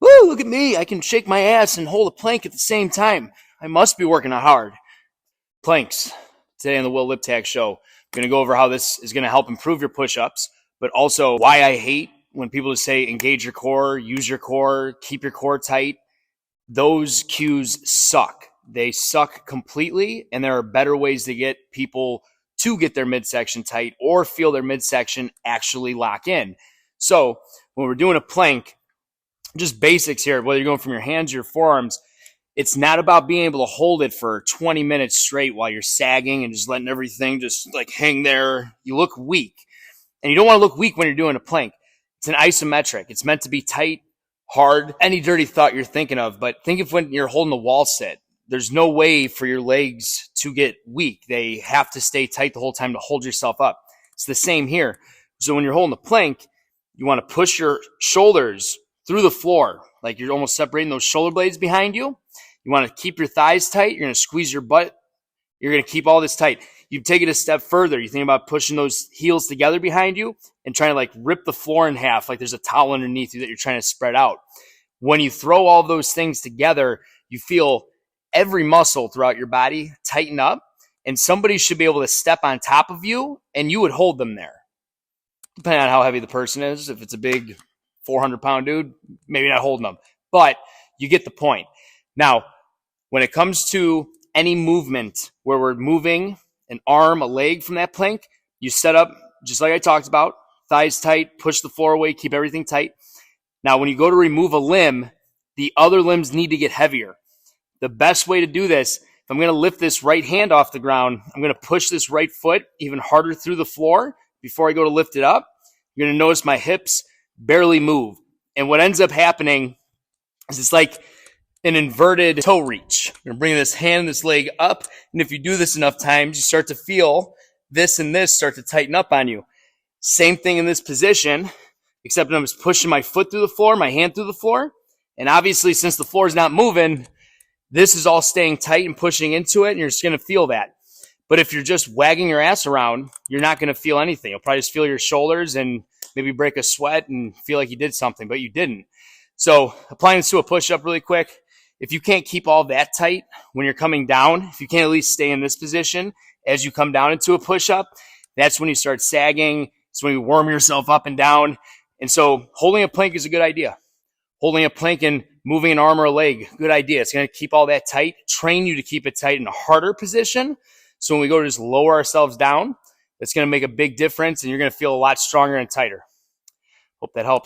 Woo, look at me. I can shake my ass and hold a plank at the same time. I must be working out hard. Planks. Today on the Will Liptak Show, I'm going to go over how this is going to help improve your push-ups, but also why I hate when people just say engage your core, use your core, keep your core tight. Those cues suck. They suck completely, and there are better ways to get people to get their midsection tight or feel their midsection actually lock in. So when we're doing a plank, just basics here, whether you're going from your hands or your forearms, it's not about being able to hold it for 20 minutes straight while you're sagging and just letting everything just like hang there. You look weak. And you don't want to look weak when you're doing a plank. It's an isometric. It's meant to be tight, hard, any dirty thought you're thinking of. But think of when you're holding a wall sit. There's no way for your legs to get weak. They have to stay tight the whole time to hold yourself up. It's the same here. So when you're holding the plank, you want to push your shoulders through the floor, like you're almost separating those shoulder blades behind you. You want to keep your thighs tight. You're going to squeeze your butt. You're going to keep all this tight. You take it a step further. You think about pushing those heels together behind you and trying to like rip the floor in half, like there's a towel underneath you that you're trying to spread out. When you throw all those things together, you feel every muscle throughout your body tighten up, and somebody should be able to step on top of you and you would hold them there. Depending on how heavy the person is. If it's a big 400-pound dude, maybe not holding them, but you get the point. Now, when it comes to any movement where we're moving an arm, a leg from that plank, you set up just like I talked about, thighs tight, push the floor away, keep everything tight. Now, when you go to remove a limb, the other limbs need to get heavier. The best way to do this, if I'm going to lift this right hand off the ground, I'm going to push this right foot even harder through the floor before I go to lift it up. You're going to notice my hips barely move. And what ends up happening is it's like an inverted toe reach. I'm going to bring this hand and this leg up. And if you do this enough times, you start to feel this and this start to tighten up on you. Same thing in this position, except I'm just pushing my foot through the floor, my hand through the floor. And obviously, since the floor is not moving, this is all staying tight and pushing into it, and you're just going to feel that. But if you're just wagging your ass around, you're not going to feel anything. You'll probably just feel your shoulders and maybe break a sweat and feel like you did something, but you didn't. So applying this to a push-up really quick, if you can't keep all that tight when you're coming down, if you can't at least stay in this position as you come down into a push-up, that's when you start sagging. It's when you worm yourself up and down. And so holding a plank is a good idea. Holding a plank and moving an arm or a leg, good idea. It's going to keep all that tight, train you to keep it tight in a harder position. So when we go to just lower ourselves down, that's going to make a big difference, and you're going to feel a lot stronger and tighter. Hope that helps.